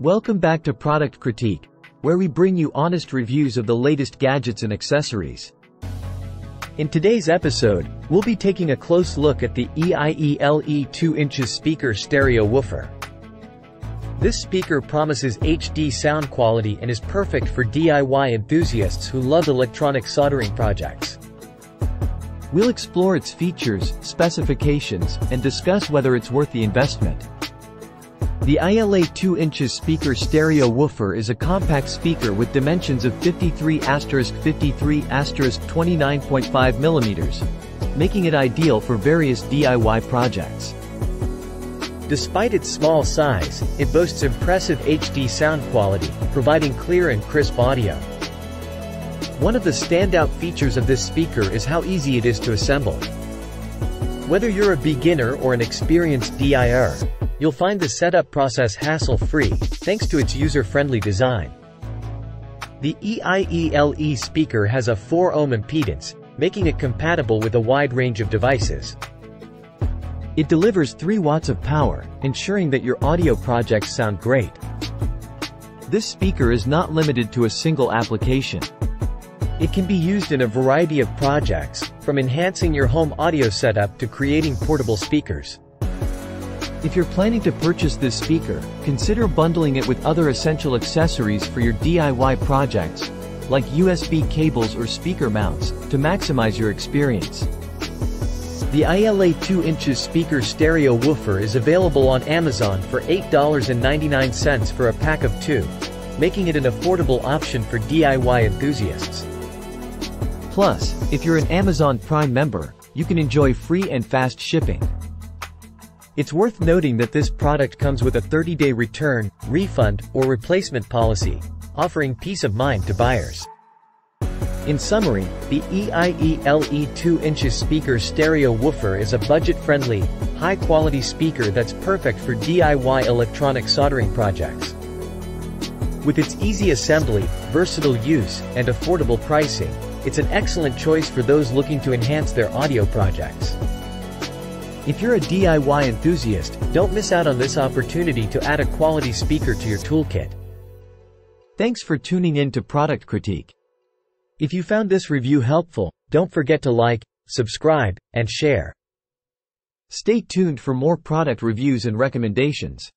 Welcome back to Product Critique, where we bring you honest reviews of the latest gadgets and accessories. In today's episode, we'll be taking a close look at the EIELE 2" speaker stereo woofer. This speaker promises HD sound quality and is perfect for DIY enthusiasts who love electronic soldering projects. We'll explore its features, specifications, and discuss whether it's worth the investment. The EIELE 2" speaker stereo woofer is a compact speaker with dimensions of 53*53*29.5mm, making it ideal for various DIY projects. Despite its small size, it boasts impressive HD sound quality, providing clear and crisp audio. One of the standout features of this speaker is how easy it is to assemble. Whether you're a beginner or an experienced DIYer, you'll find the setup process hassle-free, thanks to its user-friendly design. The EIELE speaker has a 4 ohm impedance, making it compatible with a wide range of devices. It delivers 3 watts of power, ensuring that your audio projects sound great. This speaker is not limited to a single application. It can be used in a variety of projects, from enhancing your home audio setup to creating portable speakers. If you're planning to purchase this speaker, consider bundling it with other essential accessories for your DIY projects, like USB cables or speaker mounts, to maximize your experience. The EIELE 2" speaker stereo woofer is available on Amazon for $8.99 for a pack of 2, making it an affordable option for DIY enthusiasts. Plus, if you're an Amazon Prime member, you can enjoy free and fast shipping. It's worth noting that this product comes with a 30-day return, refund, or replacement policy, offering peace of mind to buyers. In summary, the EIELE 2" speaker stereo woofer is a budget-friendly, high-quality speaker that's perfect for DIY electronic soldering projects. With its easy assembly, versatile use, and affordable pricing, it's an excellent choice for those looking to enhance their audio projects. If you're a DIY enthusiast, don't miss out on this opportunity to add a quality speaker to your toolkit. Thanks for tuning in to Product Critique. If you found this review helpful, don't forget to like, subscribe, and share. Stay tuned for more product reviews and recommendations.